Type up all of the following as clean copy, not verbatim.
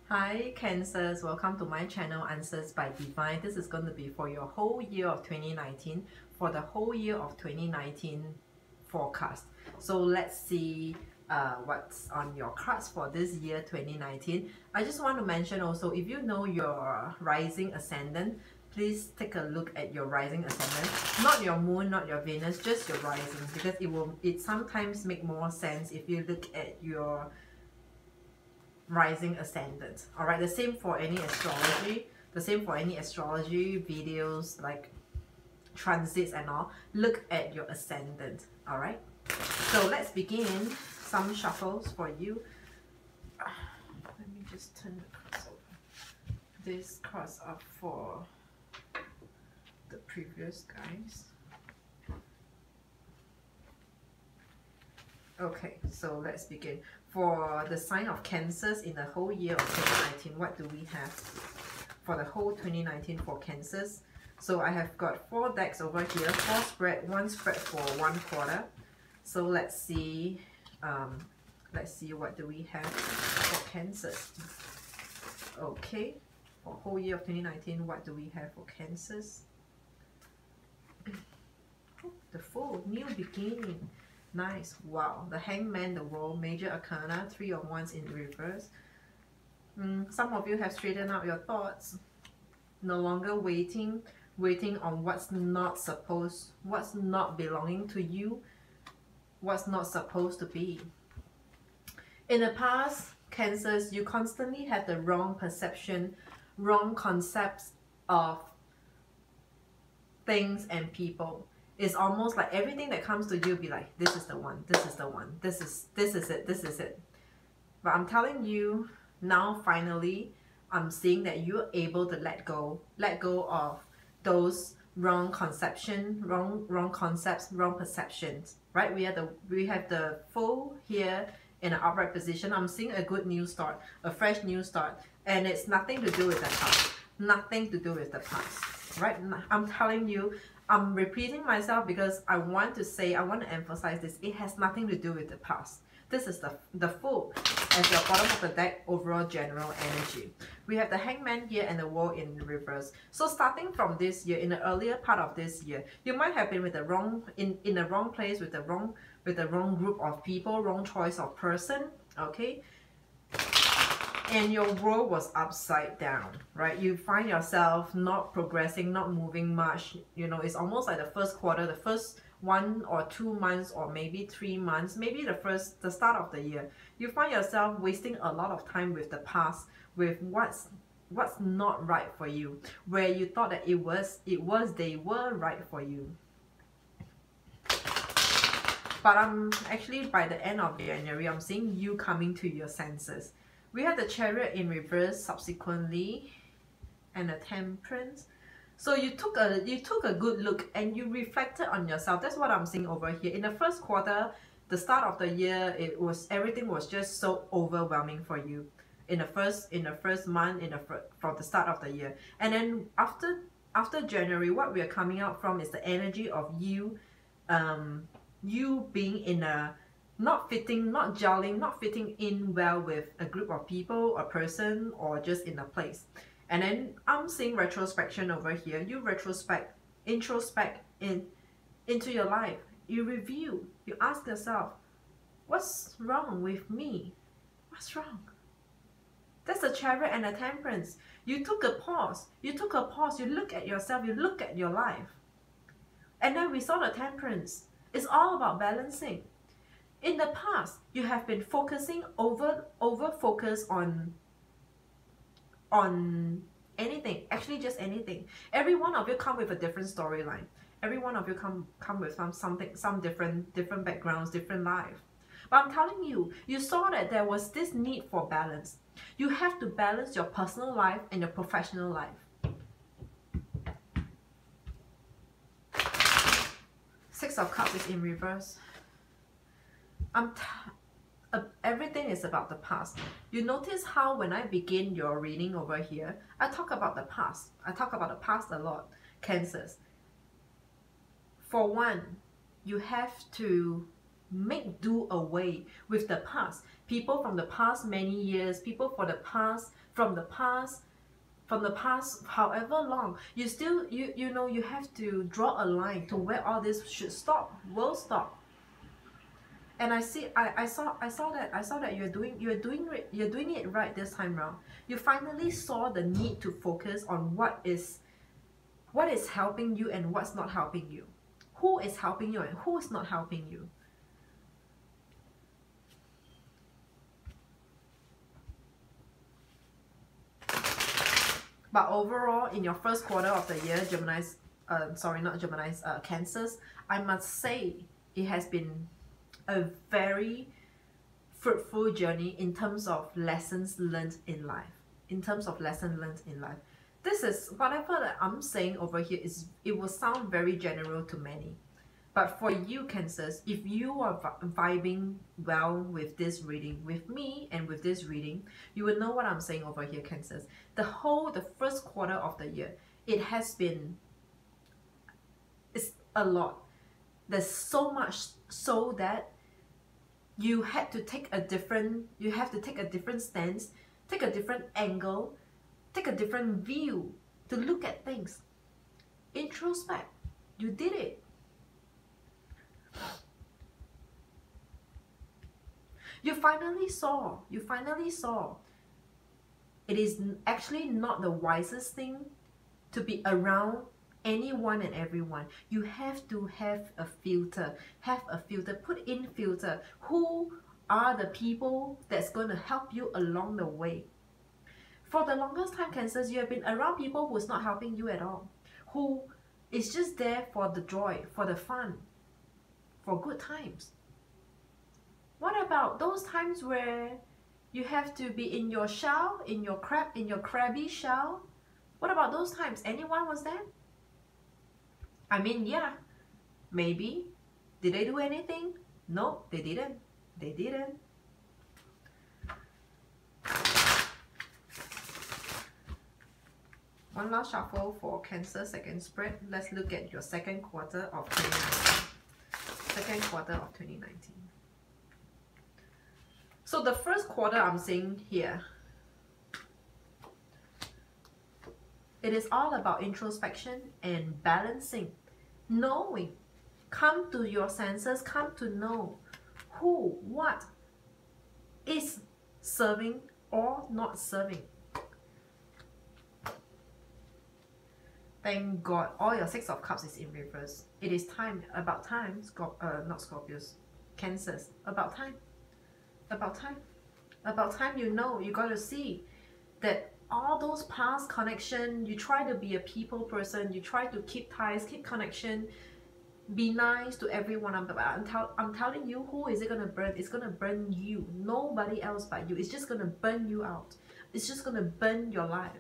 Hi Cancers, welcome to my channel Answers by Divine. This is going to be for your whole year of 2019, for the whole year of 2019 forecast. So let's see what's on your cards for this year 2019. I just want to mention also, if you know your rising ascendant, please take a look at your rising ascendant, not your moon, not your Venus, just your rising, because it sometimes make more sense if you look at your rising ascendant. All right, the same for any astrology, videos like transits and all. Look at your ascendant. All right, so let's begin some shuffles for you. Let me just turn the cards over. This cards up for the previous guys. Okay, so let's begin. For the sign of Cancers in the whole year of 2019, what do we have for the whole 2019 for Cancers? So I have got 4 decks over here, 4 spread, 1 spread for 1 quarter. So let's see what do we have for Cancers. Okay, for whole year of 2019, what do we have for Cancers? The Fool, new beginning. Nice. Wow. The Hangman, the World, Major Arcana, 3 of Wands in reverse. Some of you have straightened out your thoughts. No longer waiting on what's not belonging to you, what's not supposed to be. In the past, Cancers, you constantly had the wrong perception, wrong concepts of things and people. It's almost like everything that comes to you be like, this is the one, this is the one, this is it. But I'm telling you now, finally, I'm seeing that you're able to let go of those wrong conception, wrong concepts, wrong perceptions. Right? We have the Fool here in an upright position. I'm seeing a good new start, a fresh new start, and it's nothing to do with the past. Nothing to do with the past. Right? I'm telling you, I'm repeating myself because I want to emphasize this. It has nothing to do with the past. This is the Fool as your bottom of the deck overall general energy. We have the Hangman here and the World in reverse. So starting from this year, in the earlier part of this year, you might have been with the wrong in the wrong place with the wrong group of people, wrong choice of person. Okay. And your world was upside down, right? You find yourself not progressing, not moving much. You know, it's almost like the first quarter, the first 1 or 2 months, or maybe 3 months, maybe the start of the year. You find yourself wasting a lot of time with the past, with what's not right for you, where you thought that they were right for you. But I'm actually, by the end of January, I'm seeing you coming to your senses. We have the Chariot in reverse subsequently, and the Temperance. So you took a good look and you reflected on yourself. That's what I'm seeing over here. In the first quarter, the start of the year, everything was just so overwhelming for you. In the first month, from the start of the year, and then after January, what we are coming out from is the energy of you, you being in a not gelling, not fitting in well with a group of people, a person, or just in a place. And then I'm seeing retrospection over here. You introspect into your life. You review. You ask yourself, what's wrong with me? What's wrong? That's a Chariot and a Temperance. You took a pause. You look at yourself. You look at your life. And then we saw the Temperance. It's all about balancing. In the past, you have been focusing over focus on anything, actually just anything. Every one of you come with a different storyline. Every one of you come with some different backgrounds, different life. But I'm telling you, you saw that there was this need for balance. You have to balance your personal life and your professional life. 6 of Cups is in reverse. Everything is about the past. You notice how when I begin your reading over here, I talk about the past. I talk about the past a lot, Cancers. For one, you have to Make do away with the past. People from the past many years, people for the past, from the past however long, you still, you know, you have to draw a line to where all this should stop, will stop. And I saw that you're doing it right this time round. You finally saw the need to focus on what is helping you and what's not helping you. Who is helping you and who is not helping you. But overall, in your first quarter of the year, Gemini's, sorry, not Gemini's, Cancers, I must say it has been a very fruitful journey in terms of lessons learned in life. In terms of lessons learned in life. This is, whatever that I'm saying over here, it will sound very general to many. But for you, Cancers, if you are vibing well with this reading, with me and with this reading, you will know what I'm saying over here, Cancers. The first quarter of the year, it has been, it's a lot. There's so much so that you have to take a different stance, take a different angle, take a different view to look at things. Introspect. You did it. You finally saw it is actually not the wisest thing to be around anyone and everyone. You have to have a filter, put in filter. Who are the people that's going to help you along the way? For the longest time, Cancers, you have been around people who's not helping you at all, who is just there for the joy, for the fun, for good times. What about those times where you have to be in your shell, in your crabby shell? What about those times? Anyone was there? I mean, yeah, maybe. Did they do anything? No, they didn't. They didn't. One last shuffle for Cancer second spread. Let's look at your second quarter of 2019. Second quarter of 2019. So the first quarter I'm seeing here, it is all about introspection and balancing, knowing. Come to your senses, come to know who, what is serving or not serving. Thank God, all your Six of Cups is in reverse. It is time, about time, not Scorpios, Cancers, about time. About time. About time, you know, you got to see that all those past connection, you try to be a people person, you try to keep ties, keep connection, be nice to everyone. I'm telling you, who is it going to burn? It's going to burn you. Nobody else but you. It's just going to burn you out. It's just going to burn your life.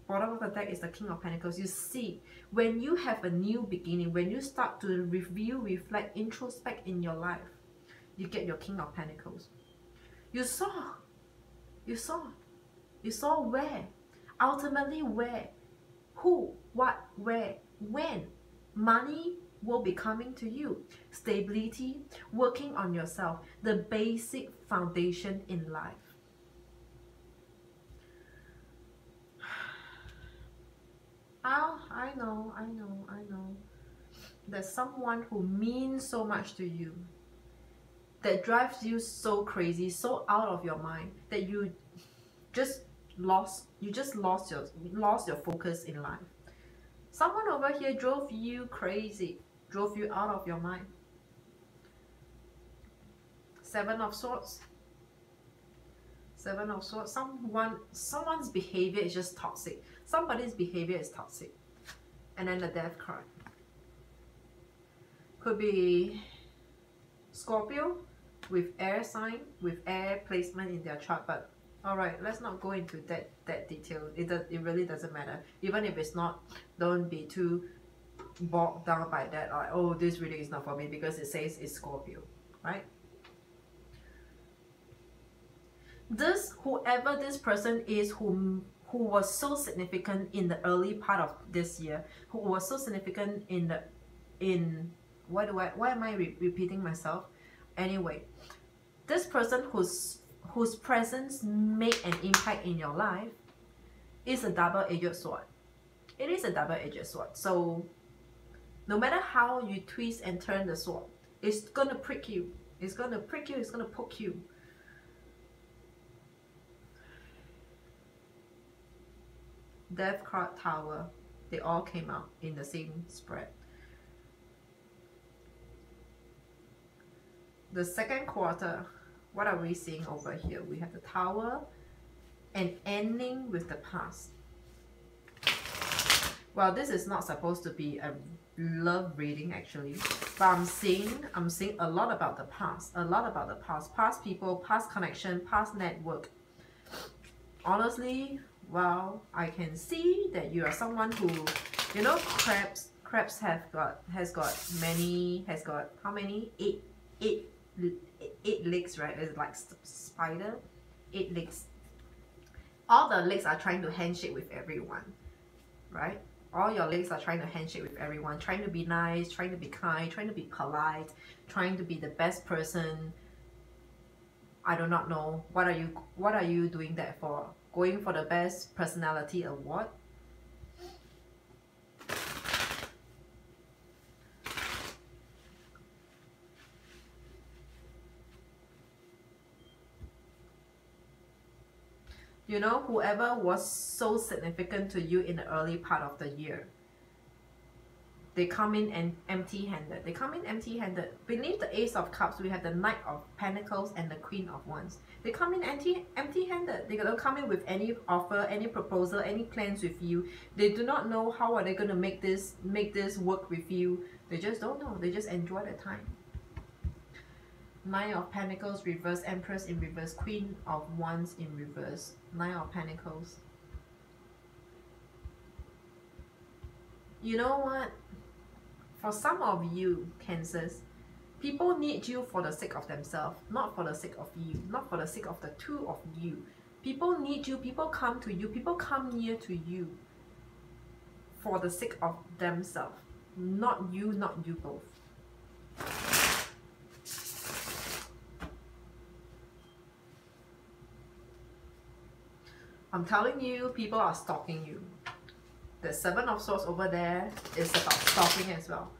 Bottom of the deck is the King of Pentacles. You see, when you have a new beginning, when you start to review, reflect, introspect in your life, you get your King of Pentacles. You saw where, ultimately where, who, what, where, when. Money will be coming to you. Stability, working on yourself, the basic foundation in life. Oh, I know. There's someone who means so much to you, that drives you so crazy, so out of your mind, that you just lost your focus in life. Someone over here drove you crazy, drove you out of your mind. Seven of Swords. Seven of Swords. Someone's behavior is just toxic. Somebody's behavior is toxic. And then the Death card. Could be Scorpio with air sign, with air placement in their chart, but alright, let's not go into that detail. It really doesn't matter. Even if it's not, don't be too bogged down by that, like, oh, this reading is not for me because it says it's Scorpio, right? Whoever this person is who was so significant in the early part of this year, who was so significant why am I repeating myself? Anyway, this person whose presence made an impact in your life is a double-edged sword. It is a double-edged sword. So no matter how you twist and turn the sword, it's gonna prick you. It's gonna prick you. It's gonna poke you. Death card, Tower. They all came out in the same spread. The second quarter, what are we seeing over here? We have the Tower and ending with the past. Well, this is not supposed to be a love reading actually, but I'm seeing a lot about the past, past people, past connection, past network. Honestly, well, I can see that you are someone who, you know, crabs has got how many? Eight legs, right? It's like spider, 8 legs. All the legs are trying to handshake with everyone, right? All your legs are trying to handshake with everyone, trying to be nice, trying to be kind, trying to be polite, trying to be the best person. I do not know. What are you doing that for? Going for the best personality award? You know, whoever was so significant to you in the early part of the year, they come in and empty-handed. They come in empty-handed. Beneath the Ace of Cups, we have the Knight of Pentacles and the Queen of Wands. They come in empty-handed. They don't come in with any offer, any proposal, any plans with you. They do not know how are they going to make this work with you. They just don't know. They just enjoy the time. Nine of Pentacles reverse, Empress in reverse, Queen of Wands in reverse, Nine of Pentacles. You know what? For some of you, Cancers, people need you for the sake of themselves, not for the sake of you, not for the sake of the two of you. People need you, people come to you, people come near to you for the sake of themselves, not you both. I'm telling you, people are stalking you. The Seven of Swords over there is about stalking as well.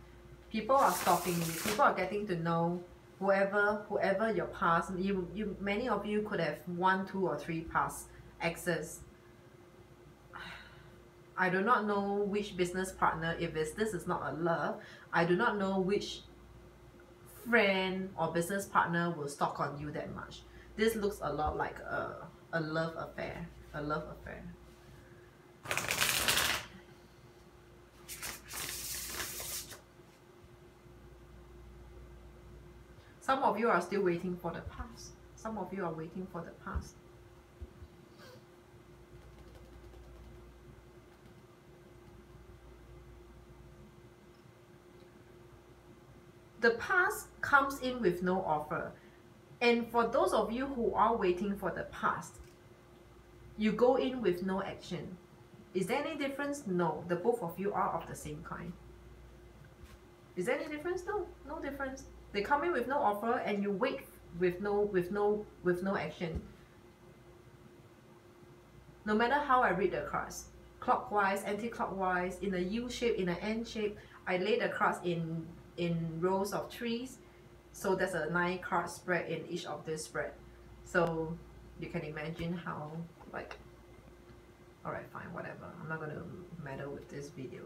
People are stalking you. People are getting to know whoever your past. Many of you could have 1, 2, or 3 past exes. I do not know which business partner, if this is not a love, I do not know which friend or business partner will stalk on you that much. This looks a lot like a love affair. A love affair. Some of you are still waiting for the past. Some of you are waiting for the past. The past comes in with no offer. And for those of you who are waiting for the past, you go in with no action. Is there any difference? No. The both of you are of the same kind. Is there any difference? No. No difference. They come in with no offer and you wait with no action. No matter how I read the cards, clockwise, anti-clockwise, in a U shape, in an N shape, I lay the cards in rows of 3s. So there's a 9 card spread in each of this spread. So you can imagine how, like, alright, fine, whatever. I'm not going to meddle with this video.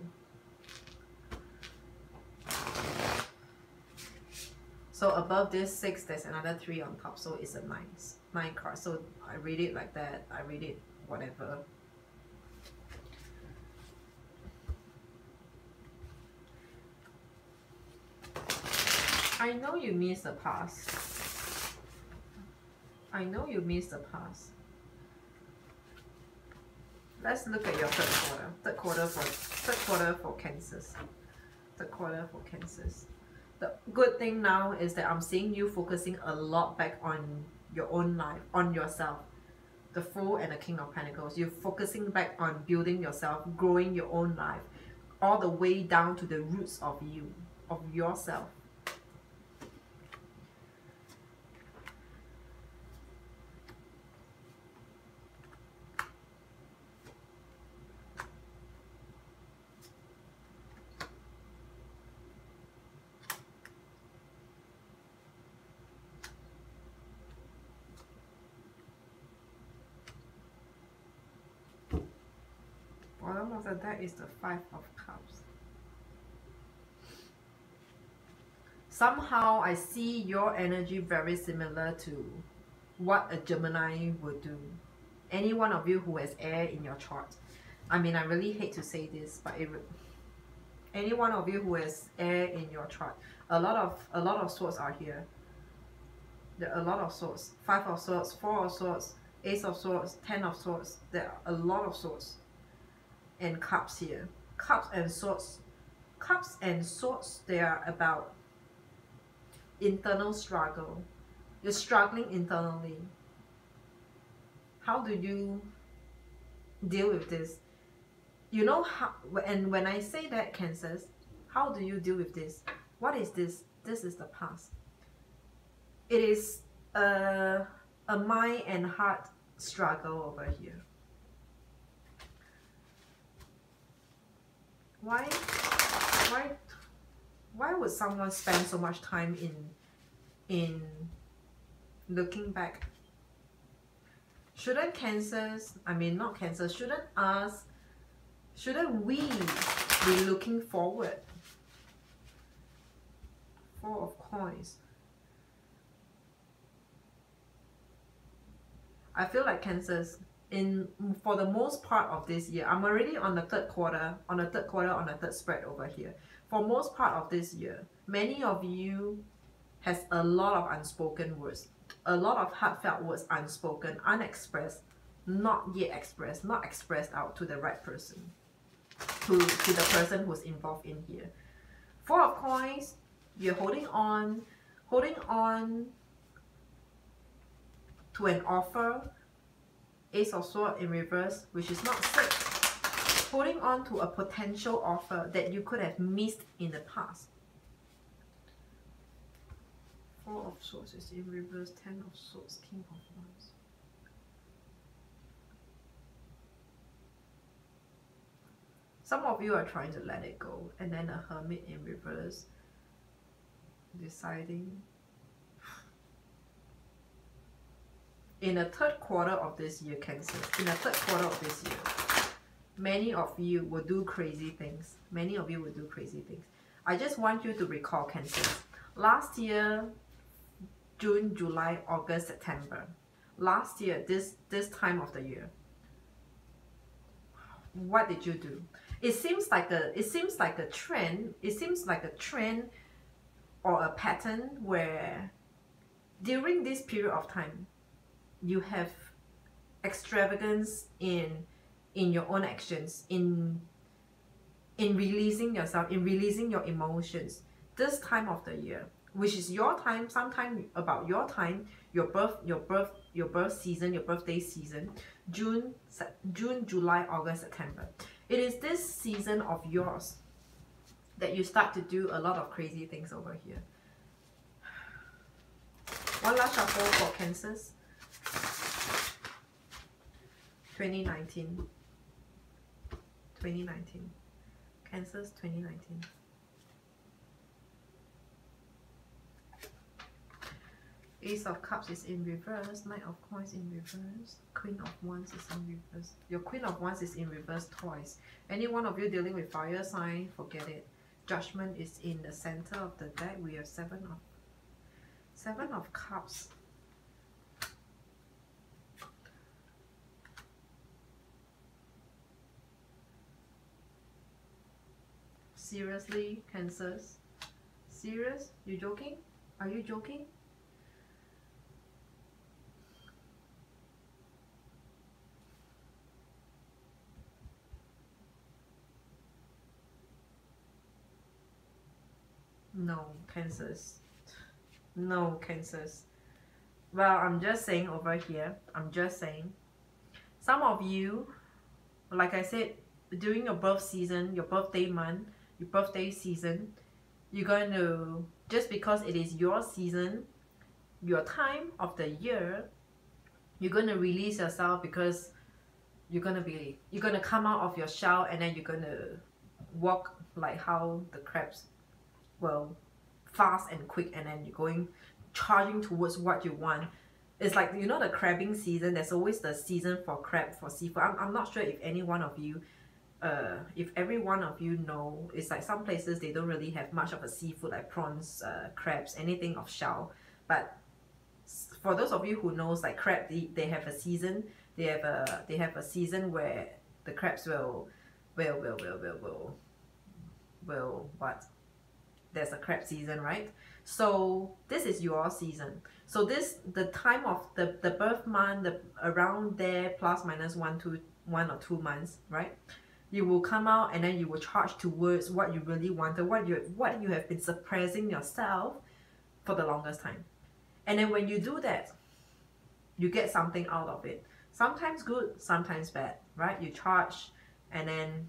So above this 6, there's another 3 on top. So it's a 9 card. So I read it like that. I read it whatever. I know you miss the past. I know you miss the past. Let's look at your third quarter. Third quarter for Cancers. Third quarter for Cancers. The good thing now is that I'm seeing you focusing a lot back on your own life, on yourself. The Fool and the King of Pentacles. You're focusing back on building yourself, growing your own life, all the way down to the roots of you, of yourself. of the deck is the Five of Cups. Somehow I see your energy very similar to what a Gemini would do. Any one of you who has air in your chart. I mean, I really hate to say this, but any one of you who has air in your chart, a lot of swords are here. There are a lot of swords. Five of Swords, Four of Swords, Ace of Swords, Ten of Swords. There are a lot of swords and cups here. Cups and swords. Cups and swords, they are about internal struggle. You're struggling internally. How do you deal with this? You know how, and when I say that, Cancers, how do you deal with this? What is this? This is the past. It is a mind and heart struggle over here. Why would someone spend so much time in looking back? Shouldn't Cancers, I mean not Cancers, shouldn't we be looking forward? Four of Coins. I feel like Cancers, for the most part of this year, I'm already on the third quarter, on the third spread over here. For most part of this year, many of you has a lot of unspoken words, a lot of heartfelt words unspoken, unexpressed, not yet expressed, not expressed out to the right person, to the person who's involved in here. Four of Coins, you're holding on to an offer. Ace of Swords in reverse, which is not safe. Holding on to a potential offer that you could have missed in the past. Four of Swords is in reverse. Ten of Swords, King of Wands. Some of you are trying to let it go, and then a Hermit in reverse, deciding. In the third quarter of this year, Cancer, in the third quarter of this year, many of you will do crazy things. Many of you will do crazy things. I just want you to recall, Cancer. Last year, June, July, August, September. Last year, this time of the year, what did you do? It seems like a trend. It seems like a trend or a pattern where during this period of time, you have extravagance in your own actions, in releasing yourself, in releasing your emotions. This time of the year, which is your time, sometime about your time, your birth season, your birthday season, June, July, August, September. It is this season of yours that you start to do a lot of crazy things over here. One last shuffle for Cancers. 2019. Cancers 2019. Ace of Cups is in reverse. Knight of Coins in reverse. Queen of Wands is in reverse. Your Queen of Wands is in reverse twice. Any one of you dealing with fire sign, forget it. Judgment is in the center of the deck. We have Seven of Cups. Seriously, Cancers? Serious? You joking? Are you joking? No, Cancers. No, Cancers. Well, I'm just saying over here, I'm just saying, some of you, like I said, during your birth season, your birthday month, your birthday season, you're going to, just because it is your season, your time of the year, you're going to release yourself because you're going to come out of your shell, and then you're going to walk like how the crabs, well, fast and quick, and then you're going charging towards what you want. It's like, you know, the crabbing season, there's always the season for crab, for seafood. I'm not sure if any one of you if every one of you know, it's like some places they don't really have much of a seafood like prawns, crabs, anything of shell. But for those of you who knows, like crab, they have a season. They have a season where the crabs will what? There's a crab season, right? So this is your season. So this, the time of the birth month, around there plus minus 1 or 2 months, right? You will come out and then you will charge towards what you really wanted, what you have been suppressing yourself for the longest time. And then when you do that, you get something out of it. Sometimes good, sometimes bad, right? You charge and then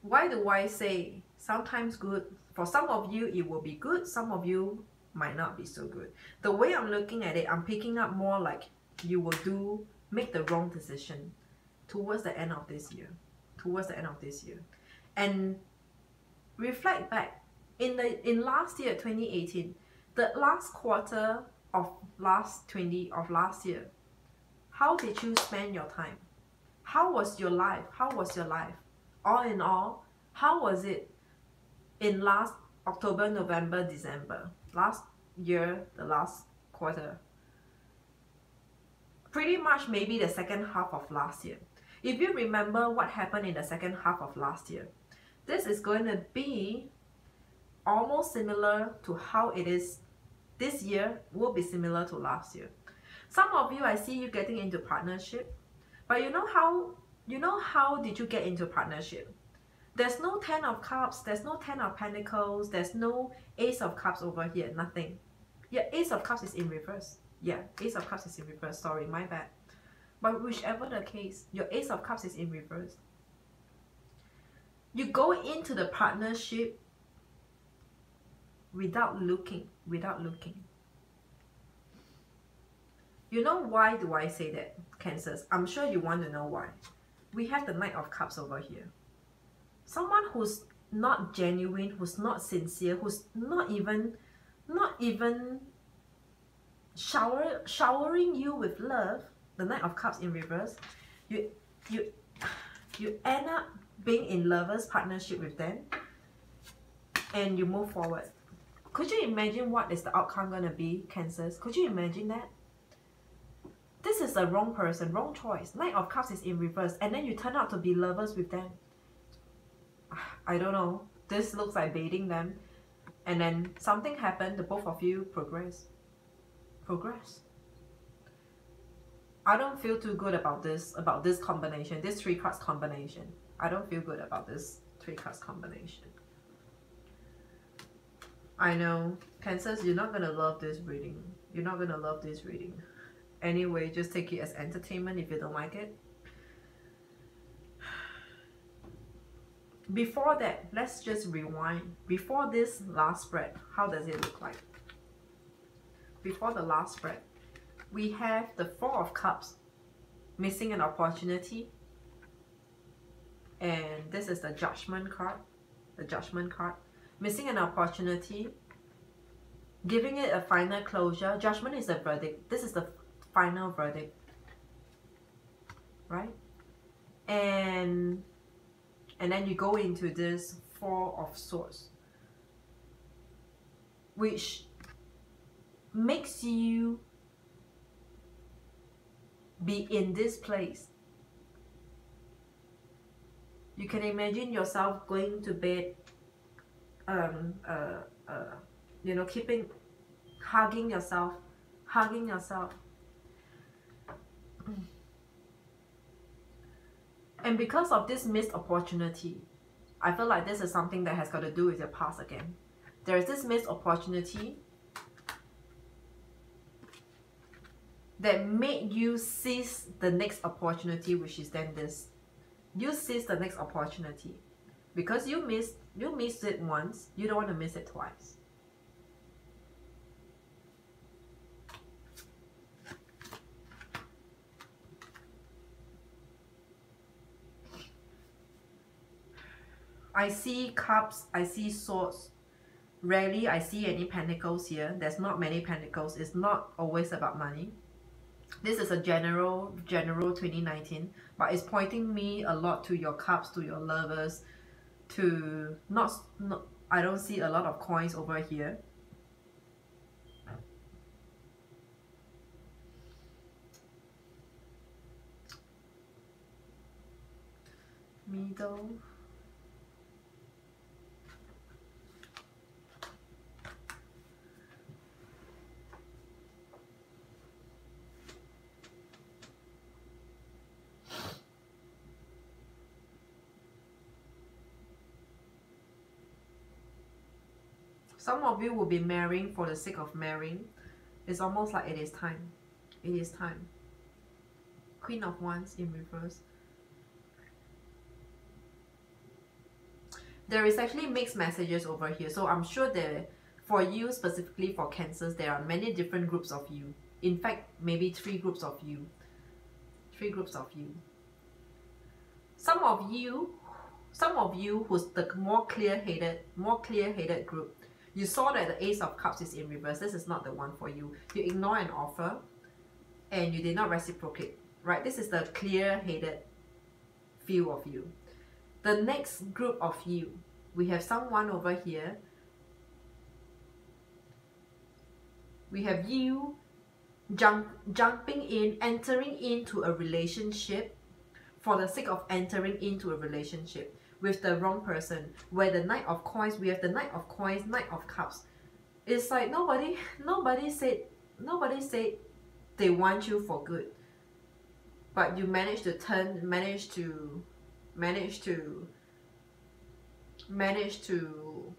why do I say sometimes good? For some of you, it will be good. Some of you might not be so good. The way I'm looking at it, I'm picking up more like you will make the wrong decision towards the end of this year. Towards the end of this year. And reflect back. In last year, 2018, the last quarter of last year, how did you spend your time? How was your life? How was your life? All in all, how was it in last October, November, December? Last year, the last quarter. Pretty much maybe the second half of last year. If you remember what happened in the second half of last year, this is going to be almost similar to how it is this year, will be similar to last year. Some of you, I see you getting into partnership, but you know how did you get into partnership? There's no 10 of cups, there's no 10 of pentacles, there's no ace of cups over here, nothing. Yeah, ace of cups is in reverse. Yeah, ace of cups is in reverse, sorry, my bad. But whichever the case, your ace of cups is in reverse. You go into the partnership without looking. You know why do I say that, Cancers? I'm sure you want to know why. We have the Knight of Cups over here. Someone who's not genuine, who's not sincere, who's not even showering you with love, the Knight of Cups in reverse, you end up being in lovers partnership with them and you move forward. Could you imagine what is the outcome going to be, Cancers? Could you imagine that? This is the wrong person, wrong choice. Knight of Cups is in reverse and then you turn out to be lovers with them. I don't know. This looks like baiting them. And then something happened, the both of you progress. I don't feel too good about this combination, this 3 cards combination. I don't feel good about this 3 cards combination. I know, Cancers, you're not gonna love this reading. You're not gonna love this reading. Anyway, just take it as entertainment if you don't like it. Before that, let's just rewind. Before this last spread, how does it look like? Before the last spread, we have the 4 of Cups, missing an opportunity. And this is the Judgment card. The Judgment card. Missing an opportunity. Giving it a final closure. Judgment is the verdict. This is the final verdict. Right? And then you go into this 4 of Swords, which makes you be in this place. You can imagine yourself going to bed, you know, hugging yourself. And because of this missed opportunity, I feel like this is something that has got to do with your past again. There is this missed opportunity that made you seize the next opportunity, which is then this. You seize the next opportunity. Because you missed it once, you don't want to miss it twice. I see cups, I see swords. Rarely I see any pentacles here. There's not many pentacles. It's not always about money. This is a general 2019, but it's pointing me a lot to your cups, to your lovers, to not I don't see a lot of coins over here. Middle. Some of you will be marrying for the sake of marrying. It's almost like it is time. It is time. Queen of Wands in reverse. There is actually mixed messages over here. So I'm sure that for you, specifically for Cancers, there are many different groups of you. In fact, maybe 3 groups of you. 3 groups of you. Some of you who's the more clear-headed group, you saw that the Ace of Cups is in reverse. This is not the one for you. You ignore an offer and you did not reciprocate, right? This is the clear-headed view of you. The next group of you, we have someone over here. We have you jumping in, entering into a relationship for the sake of entering into a relationship with the wrong person, where the Knight of Coins, we have the Knight of Coins, Knight of Cups. It's like nobody said they want you for good, but you managed to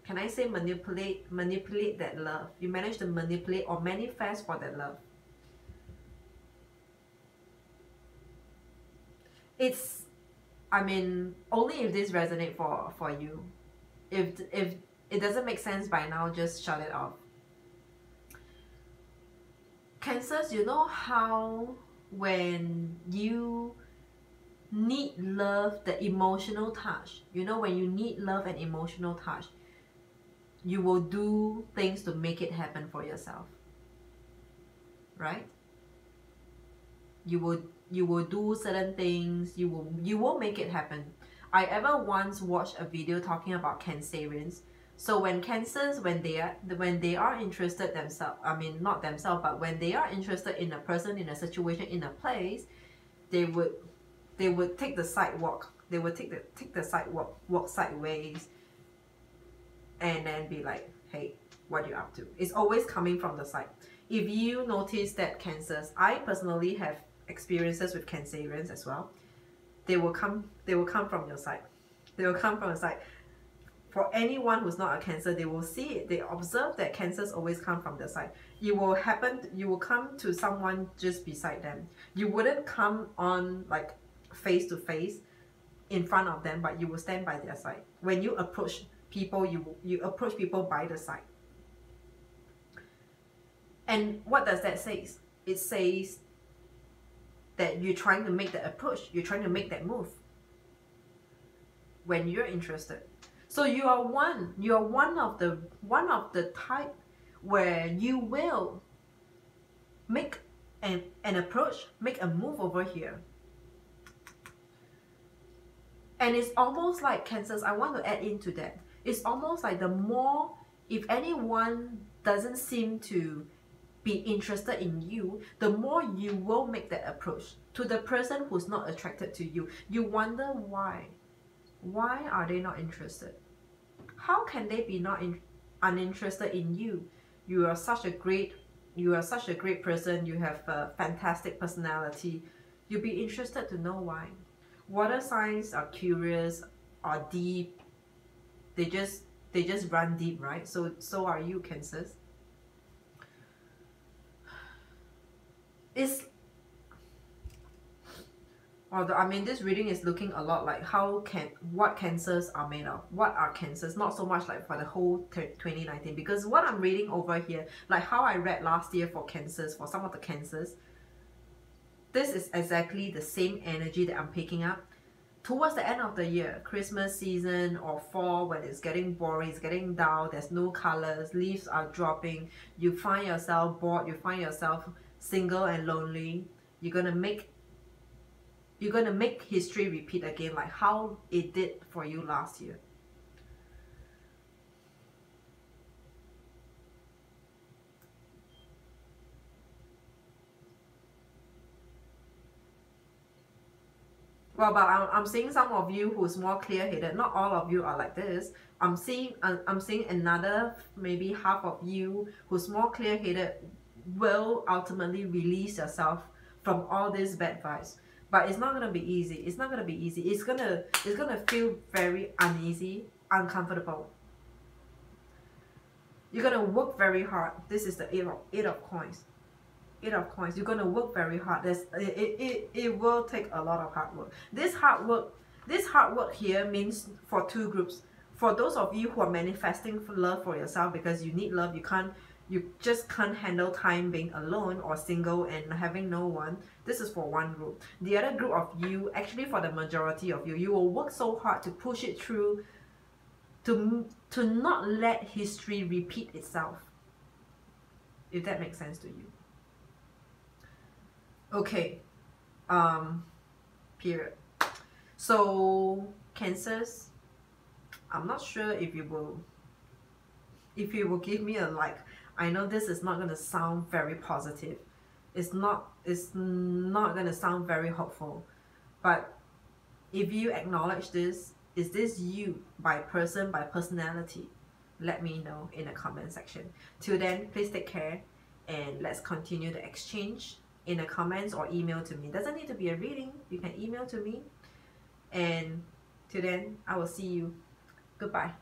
can I say manipulate that love. You managed to manipulate or manifest for that love. It's, I mean, only if this resonates for you. If it doesn't make sense by now, just shut it off. Cancers, you know how when you need love, the emotional touch, you know, when you need love and emotional touch, you will do things to make it happen for yourself, right? You will do certain things, you will make it happen. I ever once watched a video talking about Cancerians. So when Cancers, when they are interested themselves, I mean not themselves, but when they are interested in a person, in a situation, in a place, they would take the sidewalk. They would take the sidewalk, walk sideways, and then be like, hey, what are you up to? It's always coming from the side. If you notice that Cancers, I personally have experiences with Cancerians as well. They will come from your side. They will come from the side. For anyone who's not a Cancer, they will see it. They observe that Cancers always come from the side. You will come to someone just beside them. You wouldn't come on like face to face in front of them, but you will stand by their side. When you approach people, you approach people by the side. And what does that say? It says that you're trying to make that approach, you're trying to make that move when you're interested. So you are one of the type where you will make an approach, make a move over here. And it's almost like Cancers, I want to add into that. It's almost like the more, if anyone doesn't seem to be interested in you, the more you will make that approach to the person who's not attracted to you. You wonder why. Why are they not interested? How can they be uninterested in you? You are such a great person. You have a fantastic personality. You'll be interested to know why. Water signs are curious, are deep. They just run deep, right? So are you, Cancers. I mean, this reading is looking a lot like what Cancers are made of. What are Cancers? Not so much like for the whole 2019, because what I'm reading over here, like how I read last year for Cancers, for some of the Cancers, this is exactly the same energy that I'm picking up. Towards the end of the year, Christmas season or fall, when it's getting boring, it's getting dull, there's no colors, leaves are dropping, you find yourself bored, you find yourself single and lonely. You're gonna make history repeat again, like how it did for you last year. Well, but I'm seeing some of you who's more clear-headed. Not all of you are like this. I'm seeing another maybe half of you who's more clear-headed will ultimately release yourself from all these bad vibes. But it's not gonna be easy. It's not gonna be easy. It's gonna feel very uneasy, uncomfortable. You're gonna work very hard. This is the eight of coins. Eight of coins. You're gonna work very hard. It will take a lot of hard work. This hard work here means for two groups. For those of you who are manifesting for love for yourself because you need love, you just can't handle time being alone or single and having no one. This is for one group. The other group of you, actually for the majority of you, you will work so hard to push it through, to not let history repeat itself. If that makes sense to you. Okay, period. So Cancers, I'm not sure if you will give me a like. I know this is not going to sound very positive. It's not going to sound very hopeful. But if you acknowledge this, is this you by person, by personality? Let me know in the comment section. Till then, please take care and let's continue the exchange in the comments or email to me. Doesn't need to be a reading. You can email to me. And till then, I will see you. Goodbye.